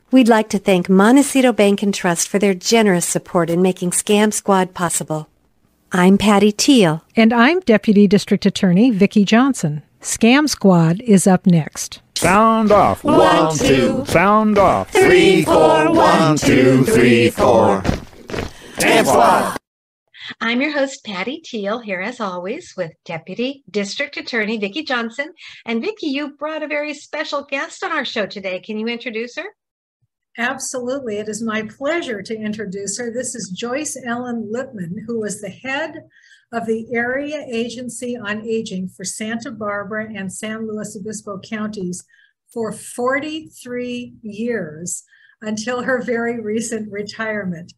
We'd like to thank Montecito Bank and Trust for their generous support in making Scam Squad possible. I'm Patty Teal. And I'm Deputy District Attorney Vicki Johnson. Scam Squad is up next. Sound off. 1, 2. Sound off. 3, 4. 1, 2, 3, 4. Scam Squad. I'm your host, Patty Teal, here as always with Deputy District Attorney Vicki Johnson. And Vicki, you brought a very special guest on our show today. Can you introduce her? Absolutely. It is my pleasure to introduce her. This is Joyce Ellen Lippman, who was the head of the Area Agency on Aging for Santa Barbara and San Luis Obispo counties for 43 years until her very recent retirement.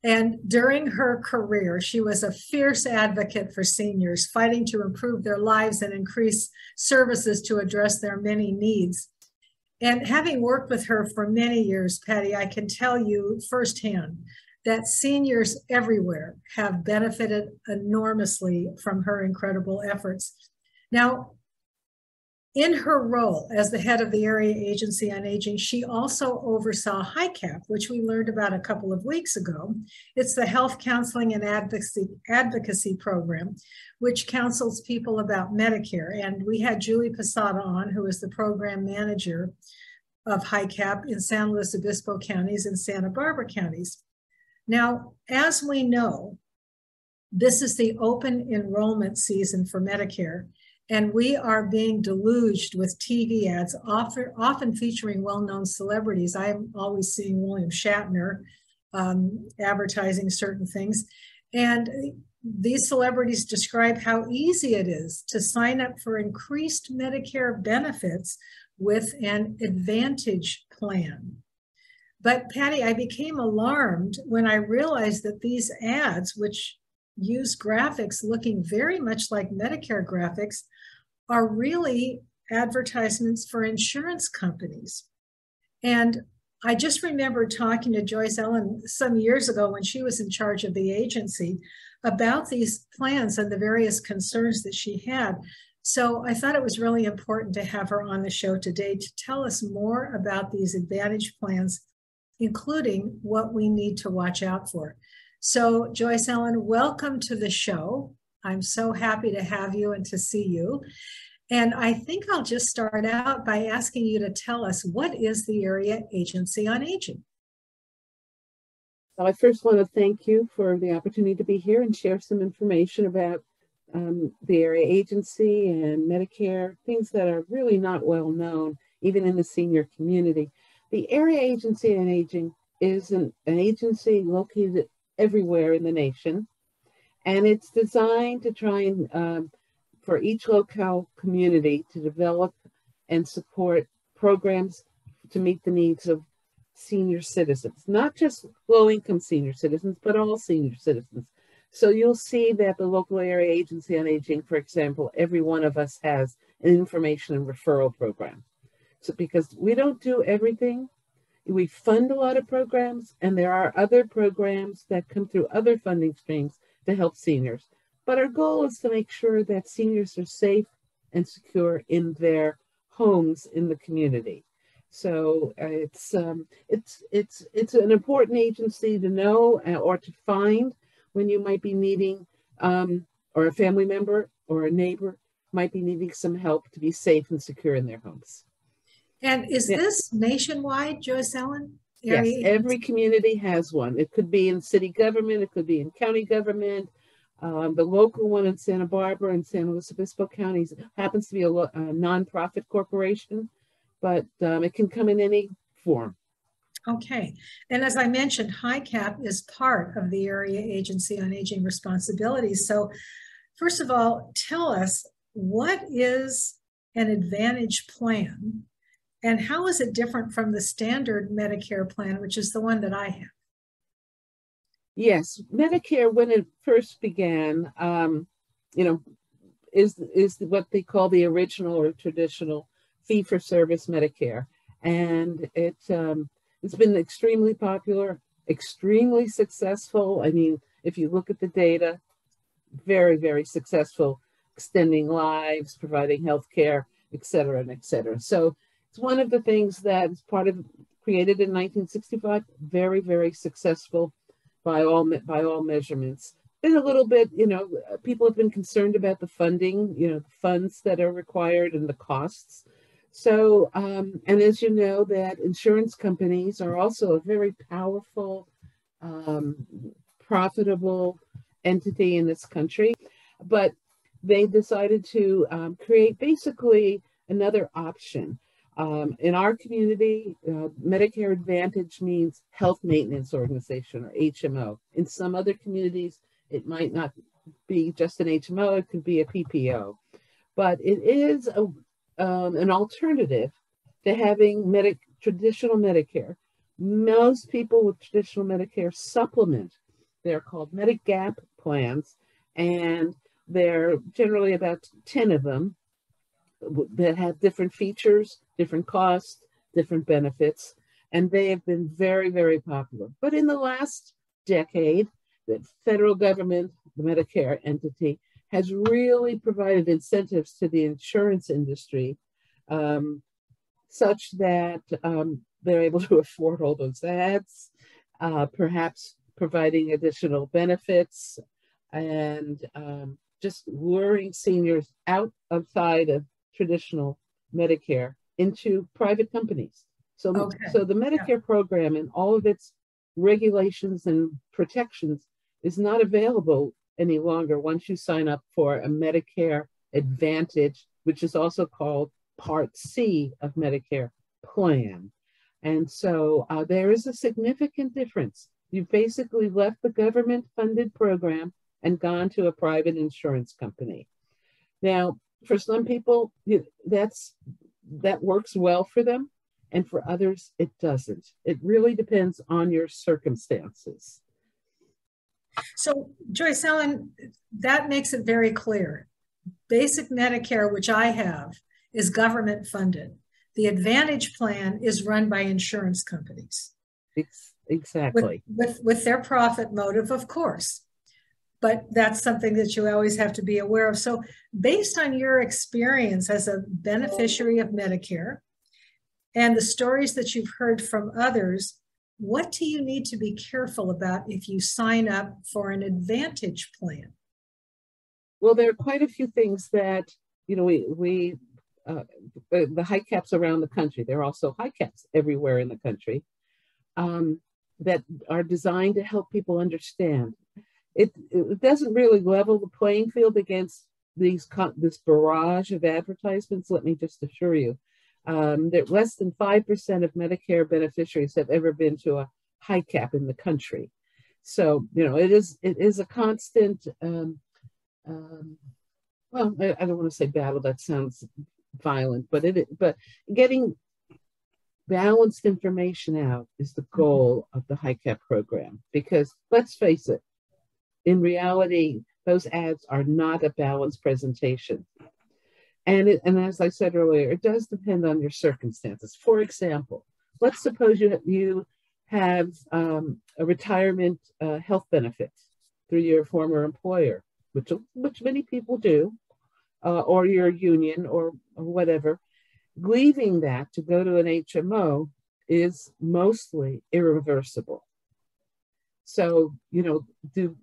And during her career, she was a fierce advocate for seniors, fighting to improve their lives and increase services to address their many needs. And having worked with her for many years, Patty, I can tell you firsthand that seniors everywhere have benefited enormously from her incredible efforts. Now, in her role as the head of the Area Agency on Aging, she also oversaw HICAP, which we learned about a couple of weeks ago. It's the Health Counseling and Advocacy Program, which counsels people about Medicare. And we had Julie Posada on, who is the program manager of HICAP in San Luis Obispo counties and Santa Barbara counties. Now, as we know, this is the open enrollment season for Medicare, and we are being deluged with TV ads, often featuring well-known celebrities. I'm always seeing William Shatner advertising certain things. And these celebrities describe how easy it is to sign up for increased Medicare benefits with an Advantage plan. But Patty, I became alarmed when I realized that these ads, which use graphics looking very much like Medicare graphics, are really advertisements for insurance companies. And I just remember talking to Joyce Ellen some years ago when she was in charge of the agency about these plans and the various concerns that she had. So I thought it was really important to have her on the show today to tell us more about these Advantage plans, including what we need to watch out for. So Joyce Ellen, welcome to the show. I'm so happy to have you and to see you. And I think I'll just start out by asking you to tell us, what is the Area Agency on Aging? So I first want to thank you for the opportunity to be here and share some information about the Area Agency and Medicare, things that are really not well known, even in the senior community. The Area Agency on Aging is an agency located everywhere in the nation, and it's designed to try and for each locale community to develop and support programs to meet the needs of senior citizens, not just low-income senior citizens, but all senior citizens. So you'll see that the local Area Agency on Aging, for example, every one of us has an information and referral program. So because we don't do everything, we fund a lot of programs, and there are other programs that come through other funding streams to help seniors. But our goal is to make sure that seniors are safe and secure in their homes in the community. So it's an important agency to know or to find when you might be needing, or a family member or a neighbor might be needing some help to be safe and secure in their homes. And is this nationwide, Joyce Ellen? Yes, every community has one. It could be in city government, it could be in county government. The local one in Santa Barbara and San Luis Obispo counties happens to be a nonprofit corporation, but it can come in any form. Okay. And as I mentioned, HICAP is part of the Area Agency on Aging responsibilities. So first of all, tell us, what is an Advantage plan and how is it different from the standard Medicare plan, which is the one that I have? Yes, Medicare, when it first began, is what they call the original or traditional fee-for-service Medicare, and it's been extremely popular, extremely successful. I mean, if you look at the data, very, very successful, extending lives, providing health care, et cetera, and et cetera. So it's one of the things that is part of created in 1965, very, very successful by all measurements. Been a little bit, people have been concerned about the funding, the funds that are required and the costs. So, and as you know, that insurance companies are also a very powerful, profitable entity in this country, but they decided to create basically another option. In our community, Medicare Advantage means Health Maintenance Organization, or HMO. In some other communities, it might not be just an HMO, it could be a PPO. But it is an alternative to having traditional Medicare. Most people with traditional Medicare supplement. They're called Medigap plans, and there are generally about 10 of them that have different features, different costs, different benefits, and they have been very, very popular. But in the last decade, the federal government, the Medicare entity, has really provided incentives to the insurance industry such that they're able to afford all those ads, perhaps providing additional benefits, and just luring seniors outside of traditional Medicare into private companies. So the Medicare program and all of its regulations and protections is not available any longer once you sign up for a Medicare Advantage, which is also called Part C of Medicare Plan. And so there is a significant difference. You've basically left the government-funded program and gone to a private insurance company. Now, for some people, that works well for them, and for others, it doesn't. It really depends on your circumstances. So, Joyce Ellen, that makes it very clear. Basic Medicare, which I have, is government funded. The Advantage Plan is run by insurance companies. Exactly. With their profit motive, of course. But that's something that you always have to be aware of. So based on your experience as a beneficiary of Medicare and the stories that you've heard from others, what do you need to be careful about if you sign up for an Advantage plan? Well, there are quite a few things that, the HICAPs around the country, there are also HICAPs everywhere in the country, that are designed to help people understand. It doesn't really level the playing field against this barrage of advertisements, let me just assure you. That less than 5% of Medicare beneficiaries have ever been to a HICAP in the country. So, it is a constant, well, I don't want to say battle, that sounds violent, but getting balanced information out is the goal of the HICAP program, because let's face it, in reality, those ads are not a balanced presentation. And as I said earlier, it does depend on your circumstances. For example, let's suppose you have a retirement health benefit through your former employer, which many people do, or your union or whatever. Leaving that to go to an HMO is mostly irreversible. So, do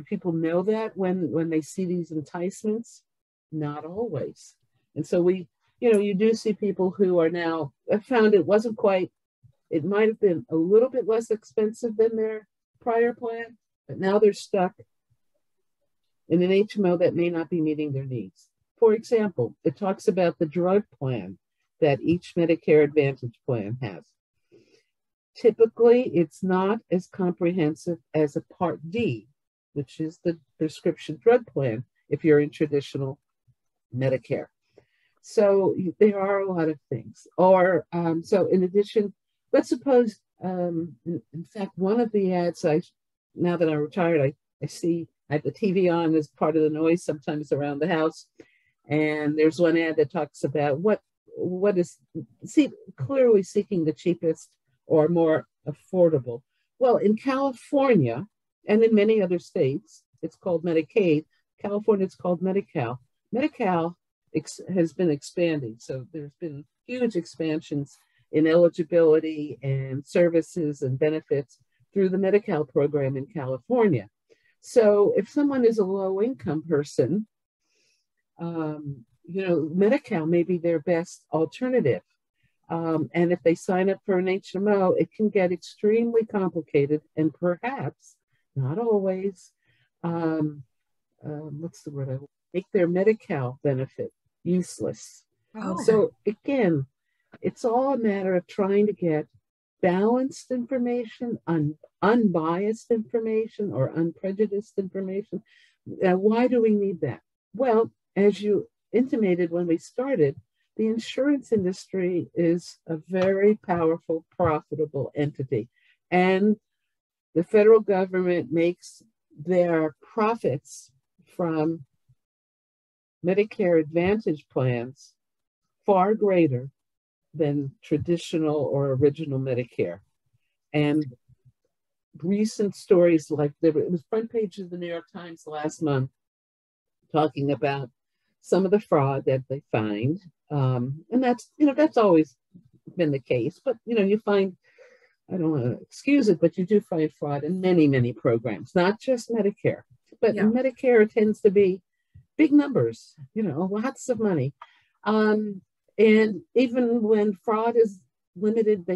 people know that when they see these enticements? Not always. And so you do see people who are now, I found it might have been a little bit less expensive than their prior plan, but now they're stuck in an HMO that may not be meeting their needs. For example, it talks about the drug plan that each Medicare Advantage plan has. Typically, it's not as comprehensive as a Part D, which is the prescription drug plan if you're in traditional Medicare. So there are a lot of things. Or so in addition, let's suppose, in fact, one of the ads now that I'm retired, I see I have the TV on as part of the noise sometimes around the house. And there's one ad that talks about what is clearly seeking the cheapest or more affordable. Well, in California and in many other states, it's called Medicaid. California, it's called Medi-Cal. Medi-Cal has been expanding. So there's been huge expansions in eligibility and services and benefits through the Medi-Cal program in California. So if someone is a low-income person, Medi-Cal may be their best alternative. And if they sign up for an HMO, it can get extremely complicated and perhaps, not always, what's the word? Make their Medi-Cal benefit useless. Oh. So again, it's all a matter of trying to get balanced information, unbiased information, or unprejudiced information. Why do we need that? Well, as you intimated when we started, the insurance industry is a very powerful, profitable entity. And the federal government makes their profits from Medicare Advantage plans far greater than traditional or original Medicare. And recent stories like it was front page of the New York Times last month talking about some of the fraud that they find. And that's always been the case, but you find, I don't want to excuse it, but you do find fraud in many, many programs, not just Medicare, but in Medicare it tends to be big numbers, lots of money. And even when fraud is limited,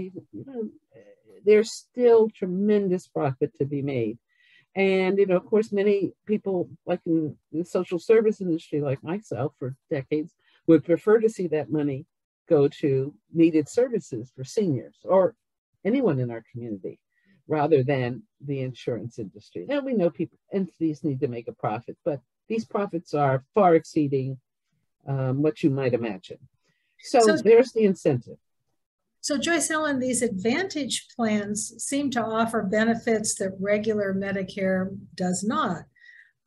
there's still tremendous profit to be made. And, of course, many people, like in the social service industry, like myself for decades, would prefer to see that money go to needed services for seniors or anyone in our community rather than the insurance industry. Now, we know entities need to make a profit, but these profits are far exceeding what you might imagine. So there's the incentive. So Joyce Ellen, these Advantage plans seem to offer benefits that regular Medicare does not.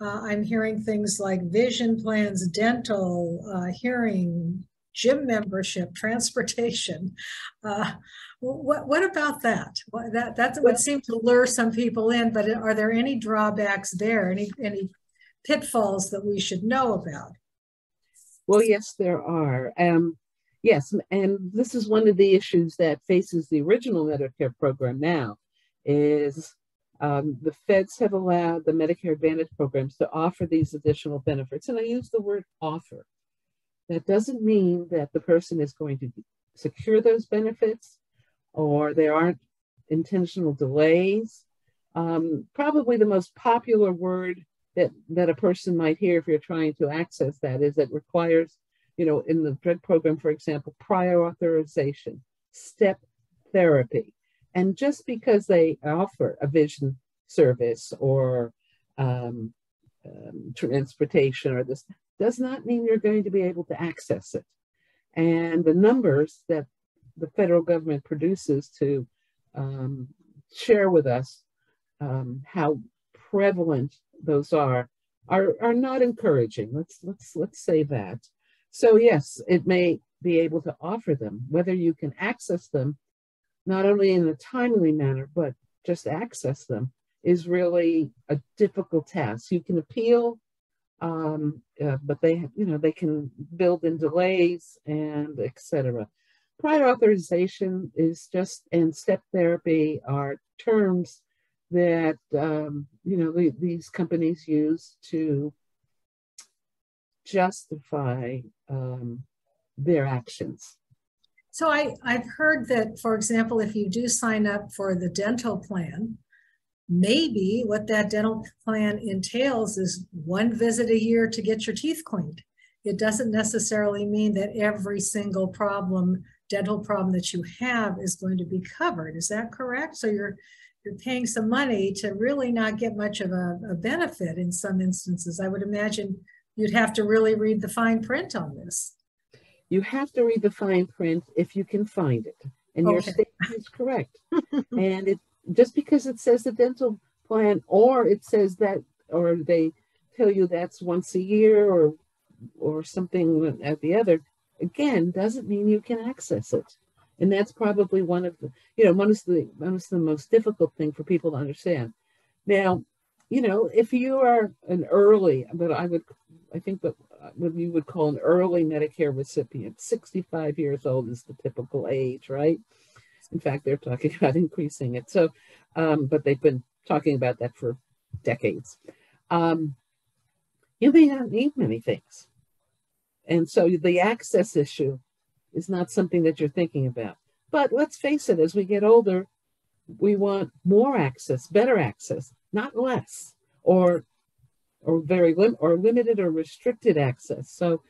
I'm hearing things like vision plans, dental, hearing, gym membership, transportation. What about that? That would seem to lure some people in, but are there any drawbacks there? Any pitfalls that we should know about? Well, yes, there are. Yes, and this is one of the issues that faces the original Medicare program now, is the feds have allowed the Medicare Advantage programs to offer these additional benefits. And I use the word offer. That doesn't mean that the person is going to secure those benefits or there aren't intentional delays. Probably the most popular word that a person might hear if you're trying to access that is that requires, in the drug program, for example, prior authorization, step therapy. And just because they offer a vision service or transportation or this does not mean you're going to be able to access it. And the numbers that the federal government produces to share with us how prevalent those are not encouraging. Let's say that. So yes, it may be able to offer them. Whether you can access them, not only in a timely manner, but just access them is really a difficult task. You can appeal, but they can build in delays and etc. Prior authorization is and step therapy are terms that these companies use to justify their actions. So I've heard that, for example, if you do sign up for the dental plan, maybe what that dental plan entails is one visit a year to get your teeth cleaned. It doesn't necessarily mean that every single dental problem that you have is going to be covered. Is that correct? So you're paying some money to really not get much of a benefit in some instances. I would imagine you'd have to really read the fine print on this. You have to read the fine print if you can find it. And your statement is correct. And just because it says the dental plan, or it says that, or they tell you that's once a year or something at the other, again, doesn't mean you can access it. And that's probably one of the most difficult thing for people to understand. Now, if you are an early, but I think what you would call an early Medicare recipient, 65 years old is the typical age, right? In fact, they're talking about increasing it. So, but they've been talking about that for decades. You may not need many things. And so the access issue is not something that you're thinking about. But let's face it, as we get older, we want more access, better access, not less, or limited or restricted access. So,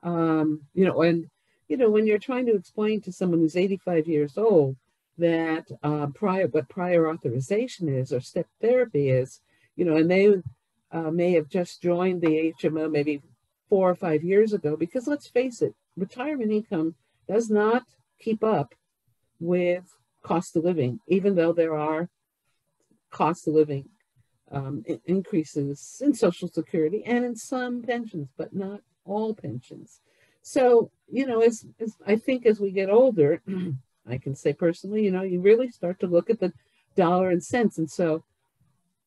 when you're trying to explain to someone who's 85 years old that prior authorization is or step therapy is, and they may have just joined the HMO maybe 4 or 5 years ago, because let's face it, retirement income does not keep up with cost of living, even though there are cost of living increases in Social Security and in some pensions, but not all pensions. So, as I think as we get older, I can say personally, you really start to look at the dollar and cents. And so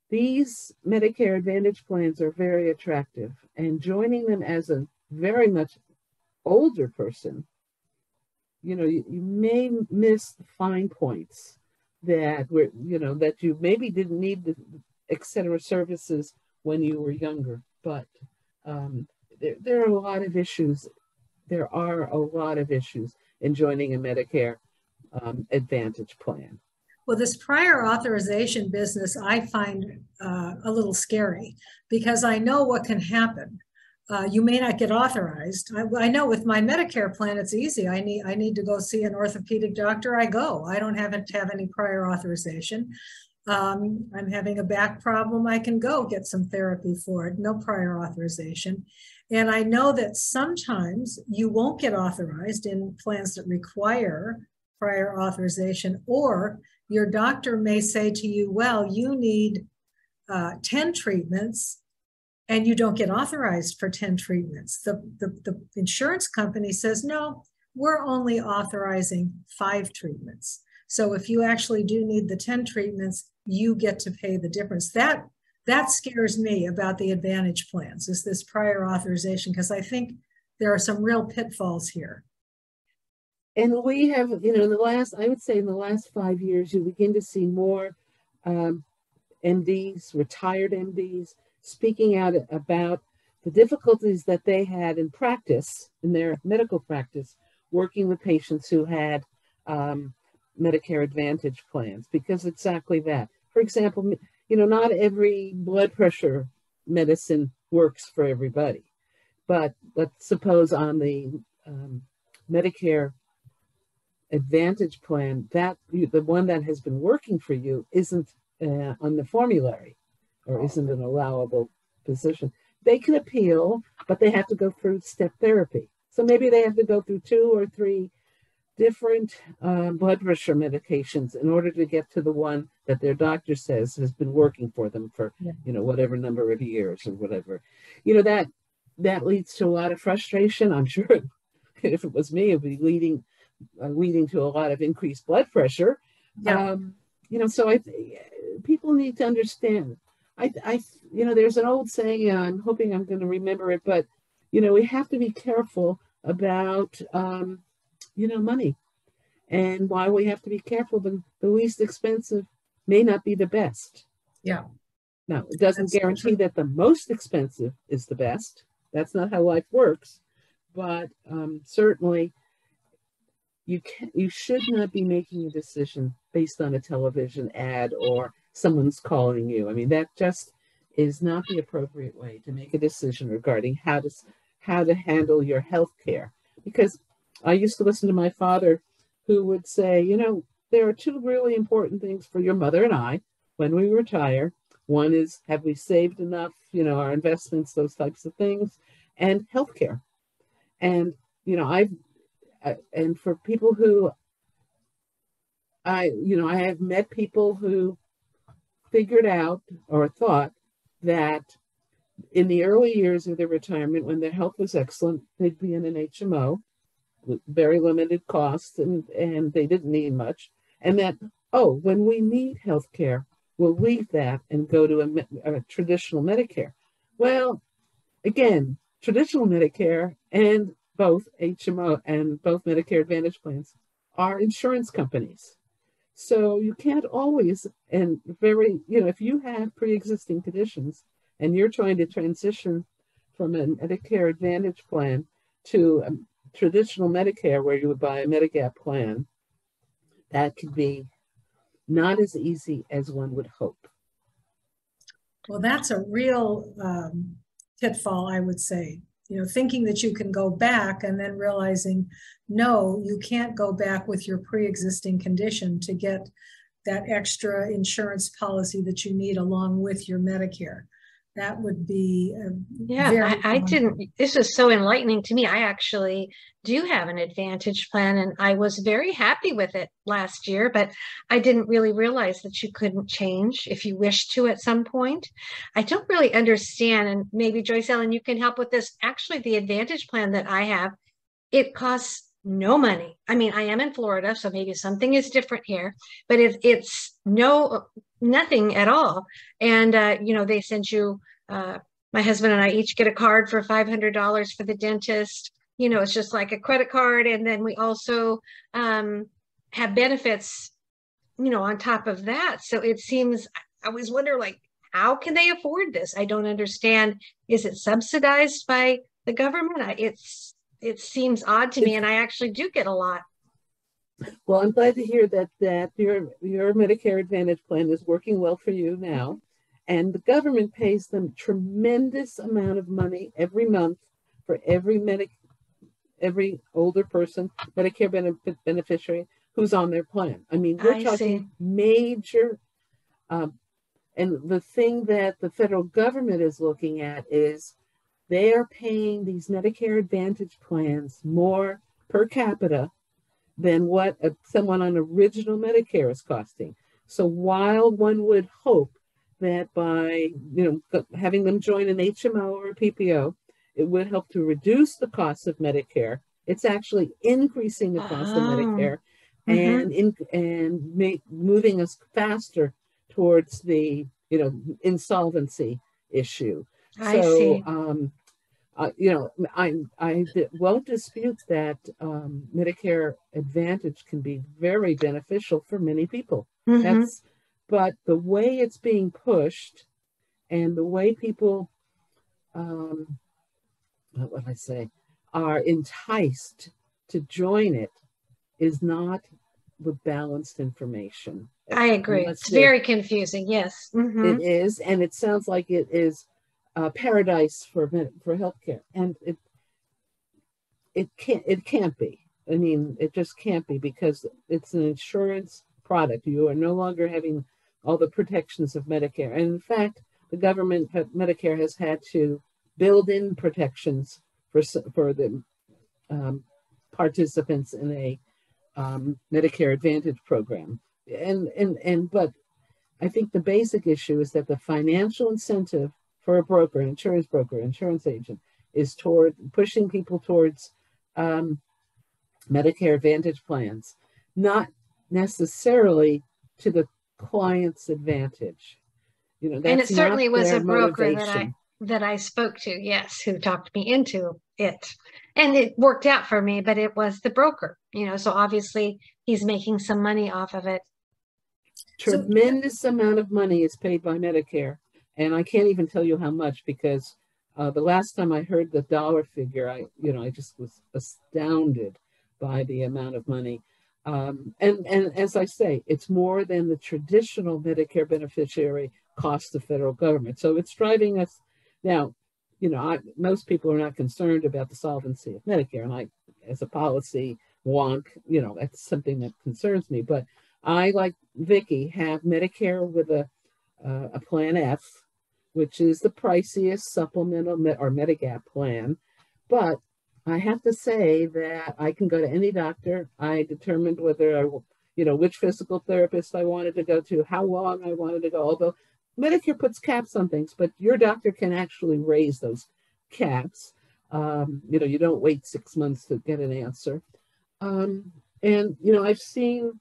these Medicare Advantage plans are very attractive, and joining them as a very much older person, you may miss the fine points that you maybe didn't need the et cetera services when you were younger. But there are a lot of issues. There are a lot of issues in joining a Medicare Advantage plan. Well, this prior authorization business I find a little scary, because I know what can happen. You may not get authorized. I know with my Medicare plan, it's easy. I need to go see an orthopedic doctor. I go. I don't have to have any prior authorization. I'm having a back problem. I can go get some therapy for it. No prior authorization. And I know that sometimes you won't get authorized in plans that require prior authorization, or your doctor may say to you, well, you need 10 treatments, and you don't get authorized for 10 treatments. The insurance company says, no, we're only authorizing 5 treatments. So if you actually do need the 10 treatments, you get to pay the difference. That scares me about the Advantage plans, is this prior authorization, because I think there are some real pitfalls here. And we have, I would say in the last 5 years, you begin to see more MDs, retired MDs, speaking out about the difficulties that they had in practice, in their medical practice, working with patients who had Medicare Advantage plans, because exactly that. For example, not every blood pressure medicine works for everybody, but let's suppose on the Medicare Advantage plan, that the one that has been working for you isn't on the formulary, or isn't an allowable position. They can appeal, but they have to go through step therapy. So maybe they have to go through 2 or 3 different blood pressure medications in order to get to the one that their doctor says has been working for them for, whatever number of years or whatever. That leads to a lot of frustration. I'm sure if it was me, it would be leading to a lot of increased blood pressure. Yeah. So people need to understand. There's an old saying, I'm hoping I'm going to remember it, but, we have to be careful about, money. And while we have to be careful, the least expensive may not be the best. Yeah. Now, it doesn't guarantee that the most expensive is the best. That's not how life works. But certainly, you should not be making a decision based on a television ad or someone's calling you. I mean, that just is not the appropriate way to make a decision regarding how to handle your health care. Because I used to listen to my father, who would say, there are 2 really important things for your mother and I when we retire. One is, have we saved enough, our investments, those types of things, and healthcare. And, and for people who I have met people who figured out or thought that in the early years of their retirement, when their health was excellent, they'd be in an HMO with very limited costs, and they didn't need much. And that, when we need health care, will leave that and go to a traditional Medicare. Well, again, traditional Medicare and both HMO and both Medicare Advantage plans are insurance companies. So you can't always, and if you have pre-existing conditions and you're trying to transition from a Medicare Advantage plan to a traditional Medicare where you would buy a Medigap plan, that could be not as easy as one would hope. Well, that's a real pitfall, I would say. Thinking that you can go back and then realizing, no, you can't go back with your pre-existing condition to get that extra insurance policy that you need along with your Medicare. That would be I didn't. This is so enlightening to me. I actually do have an Advantage plan, and I was very happy with it last year, but I didn't really realize that you couldn't change if you wish to at some point. I don't really understand, and maybe Joyce Ellen, you can help with this. Actually, the Advantage plan that I have, it costs no money. I mean, I am in Florida, so maybe something is different here, but it's nothing at all. And, they send you, my husband and I each get a card for $500 for the dentist. It's just like a credit card. And then we also have benefits, on top of that. So it seems, I always wonder, like, how can they afford this? I don't understand. Is it subsidized by the government? It seems odd to me, and I actually do get a lot. Well, I'm glad to hear that your Medicare Advantage plan is working well for you now, and the government pays them tremendous amount of money every month for every older person, Medicare beneficiary who's on their plan. I mean, we're talking major. And the thing that the federal government is looking at is they are paying these Medicare Advantage plans more per capita than what someone on original Medicare is costing. So while one would hope that by having them join an HMO or a PPO, it would help to reduce the cost of Medicare, it's actually increasing the cost of Medicare and moving us faster towards the insolvency issue. I see. I won't dispute that Medicare Advantage can be very beneficial for many people. But the way it's being pushed and the way people, are enticed to join it is not with balanced information. I agree. It's very confusing. Yes. It is. And it sounds like it is paradise for healthcare. And it can't be. I mean, it just can't be because it's an insurance product. You are no longer having all the protections of Medicare. And in fact, the government, Medicare, has had to build in protections for the participants in a Medicare Advantage program. But I think the basic issue is that the financial incentive for a broker, an insurance broker, insurance agent, is toward pushing people towards Medicare Advantage plans, not necessarily to the client's advantage. And it certainly was a broker that I spoke to, yes, who talked me into it. And it worked out for me, but it was the broker, so obviously he's making some money off of it. Tremendous amount of money is paid by Medicare. And I can't even tell you how much because the last time I heard the dollar figure, I just was astounded by the amount of money. And as I say, it's more than the traditional Medicare beneficiary costs the federal government. So it's driving us now. Most people are not concerned about the solvency of Medicare, and I, as a policy wonk, that's something that concerns me. But I, like Vicki, have Medicare with a Plan F, which is the priciest supplemental or Medigap plan. But I have to say that I can go to any doctor. I determined whether which physical therapist I wanted to go to, how long I wanted to go, although Medicare puts caps on things, but your doctor can actually raise those caps. You don't wait 6 months to get an answer. I've seen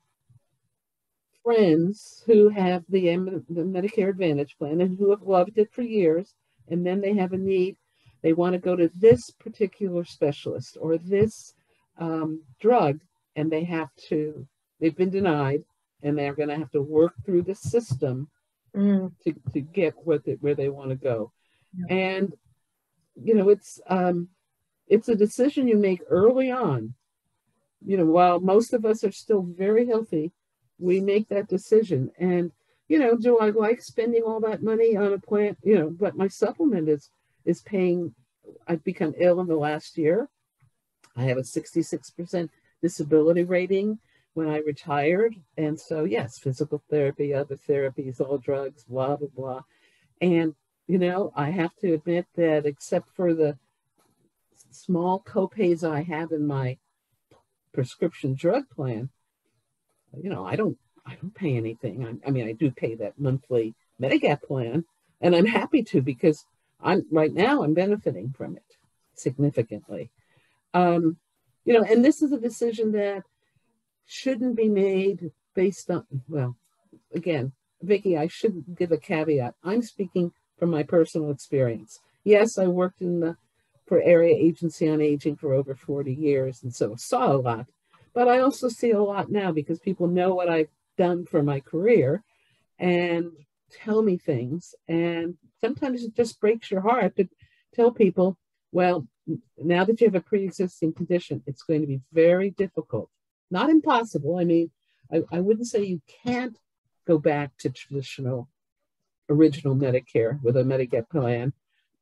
friends who have the Medicare Advantage Plan and who have loved it for years, and then they have a need. They want to go to this particular specialist or this drug, and they've been denied, and they're going to have to work through the system to get where they want to go. Yeah. And, it's a decision you make early on. While most of us are still very healthy, we make that decision. And, do I like spending all that money on a plan? But my supplement is paying. I've become ill in the last year. I have a 66% disability rating when I retired. And so, yes, physical therapy, other therapies, all drugs, blah, blah, blah. And, I have to admit that except for the small copays I have in my prescription drug plan, I don't pay anything. I do pay that monthly Medigap plan, and I'm happy to, because right now I'm benefiting from it significantly. And this is a decision that shouldn't be made based on, well, again, Vicki, I should give a caveat. I'm speaking from my personal experience. Yes, I worked for Area Agency on Aging for over 40 years, and so saw a lot. But I also see a lot now because people know what I've done for my career and tell me things. And sometimes it just breaks your heart to tell people, well, now that you have a pre-existing condition, it's going to be very difficult. Not impossible. I wouldn't say you can't go back to traditional, original Medicare with a Medigap plan,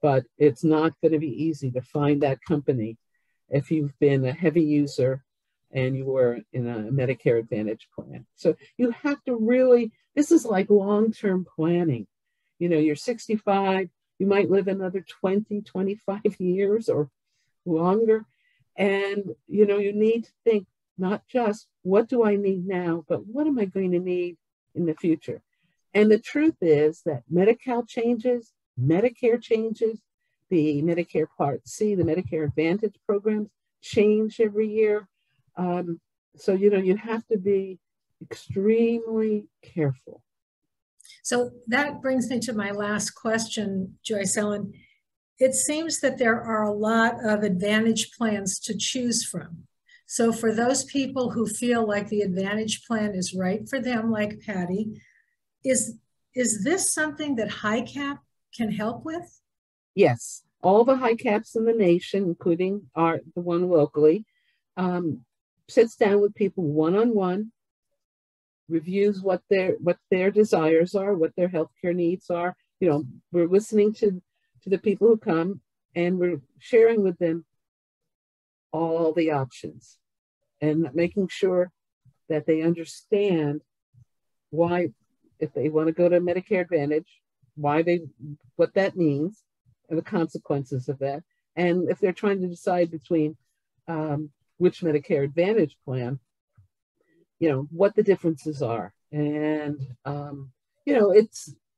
but it's not going to be easy to find that company if you've been a heavy user and you were in a Medicare Advantage plan. So you have to really, this is like long-term planning. You're 65, you might live another 20, 25 years or longer. And, you need to think not just what do I need now, but what am I going to need in the future? And the truth is that Medi-Cal changes, Medicare changes, the Medicare Part C, the Medicare Advantage programs change every year. So, you have to be extremely careful. So that brings me to my last question, Joyce Ellen. It seems that there are a lot of Advantage plans to choose from. So for those people who feel like the Advantage plan is right for them, like Patty, is this something that HICAP can help with? Yes, all the HICAPs in the nation, including the one locally, sits down with people one-on-one, reviews what their desires are, what their healthcare needs are. We're listening to the people who come, and we're sharing with them all the options and making sure that they understand why, if they want to go to Medicare Advantage, what that means and the consequences of that. And if they're trying to decide between which Medicare Advantage plan, what the differences are. And,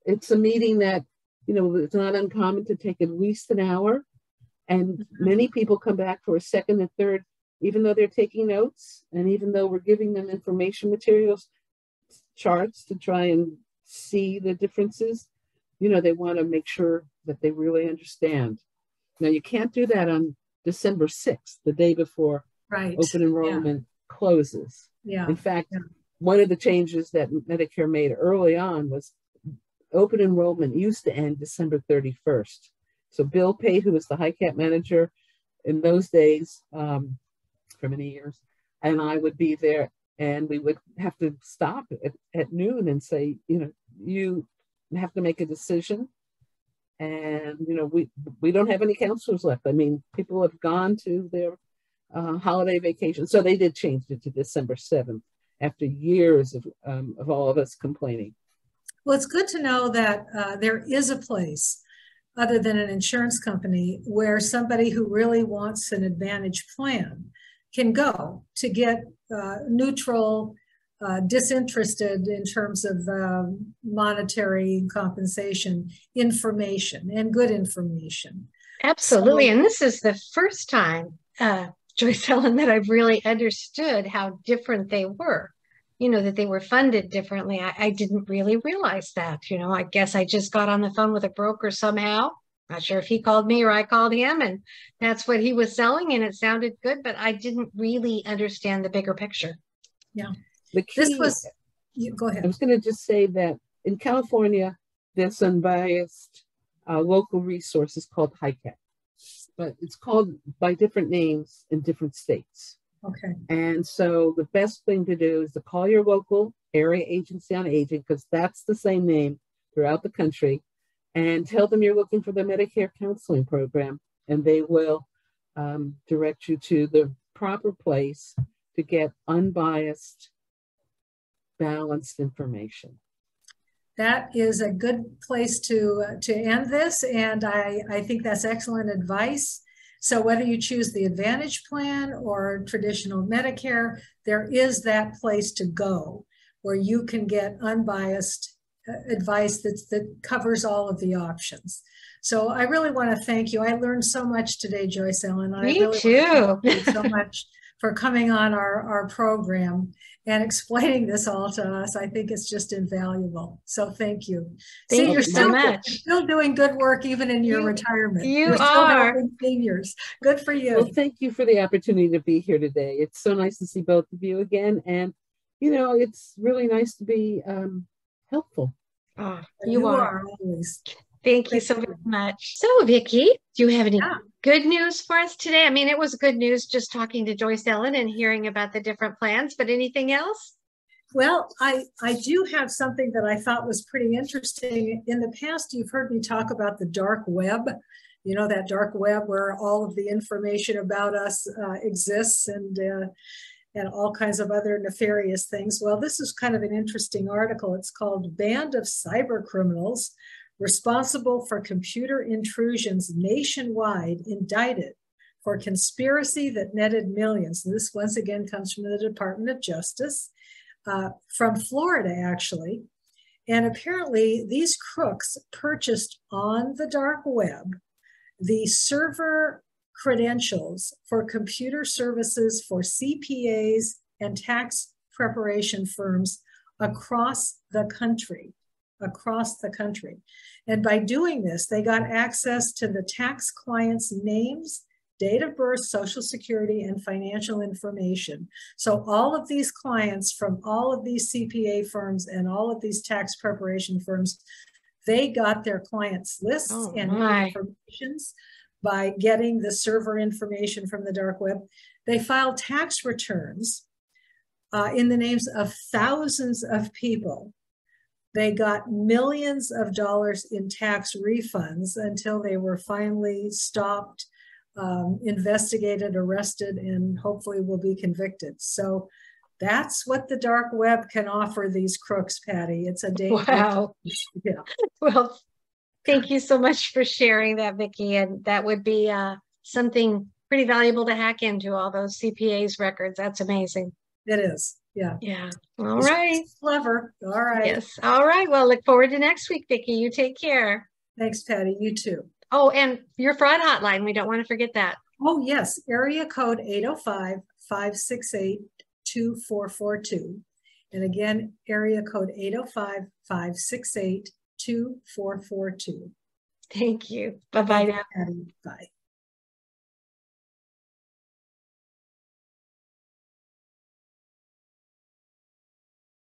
it's a meeting that, it's not uncommon to take at least an hour. And many people come back for a second and third, even though they're taking notes, and even though we're giving them information materials, charts to try and see the differences, they want to make sure that they really understand. Now, you can't do that on December 6th, the day before open enrollment closes. Yeah. In fact, one of the changes that Medicare made early on was open enrollment used to end December 31st. So Bill Pate, who was the HICAP manager in those days for many years, and I would be there, and we would have to stop at noon and say, you have to make a decision. And, we don't have any counselors left. People have gone to their holiday vacation. So they did change it to December 7th after years of all of us complaining. Well, it's good to know that there is a place other than an insurance company where somebody who really wants an Advantage plan can go to get neutral, disinterested in terms of monetary compensation information and good information. Absolutely. And this is the first time, Joyce Ellen, that I've really understood how different they were. that they were funded differently. I didn't really realize that. I guess I just got on the phone with a broker somehow. Not sure if he called me or I called him, and that's what he was selling, and it sounded good, but I didn't really understand the bigger picture. Yeah. The key, go ahead. I was going to just say that in California, this unbiased local resource is called HICAP, but it's called by different names in different states. Okay. And so the best thing to do is to call your local area agency on aging, because that's the same name throughout the country, and tell them you're looking for the Medicare Counseling Program, and they will direct you to the proper place to get unbiased, balanced information. That is a good place to end this, and I think that's excellent advice. So whether you choose the Advantage Plan or traditional Medicare, there is that place to go where you can get unbiased advice that covers all of the options. So I really want to thank you. I learned so much today, Joyce Ellen. Me too. Thank you so much for coming on our program and explaining this all to us. I think it's just invaluable. So thank you. Thank you so much. You're still doing good work even in your retirement. You're still are. helping seniors. Good for you. Well, thank you for the opportunity to be here today. It's so nice to see both of you again. And, it's really nice to be helpful. Oh, you are always. Thank you so very much. So, Vicki, do you have any good news for us today? I mean, it was good news just talking to Joyce Ellen and hearing about the different plans, but anything else? Well, I do have something that I thought was pretty interesting. In the past, you've heard me talk about the dark web, that dark web where all of the information about us exists and all kinds of other nefarious things. Well, this is kind of an interesting article. It's called Band of Cyber Criminals Responsible for Computer Intrusions Nationwide Indicted for Conspiracy That Netted Millions. And this once again comes from the Department of Justice, from Florida, actually. And apparently these crooks purchased on the dark web the server credentials for computer services for CPAs and tax preparation firms across the country. And by doing this, they got access to the tax clients' names, date of birth, social security, and financial information. So all of these clients from all of these CPA firms and all of these tax preparation firms, they got their clients' lists and informations by getting the server information from the dark web. They filed tax returns in the names of thousands of people. They got millions of dollars in tax refunds until they were finally stopped, investigated, arrested, and hopefully will be convicted. So that's what the dark web can offer these crooks, Patty. It's a dangerous. Wow. Yeah. Well, thank you so much for sharing that, Vicki. And that would be something pretty valuable to hack into, all those CPAs records. That's amazing. It is. Yeah. Yeah. All right. Clever. All right. Yes. All right. Well, look forward to next week, Vicki. You take care. Thanks, Patty. You too. Oh, and your fraud hotline. We don't want to forget that. Oh, yes. Area code 805-568-2442. And again, area code 805-568-2442. Thank you. Bye-bye now. Bye.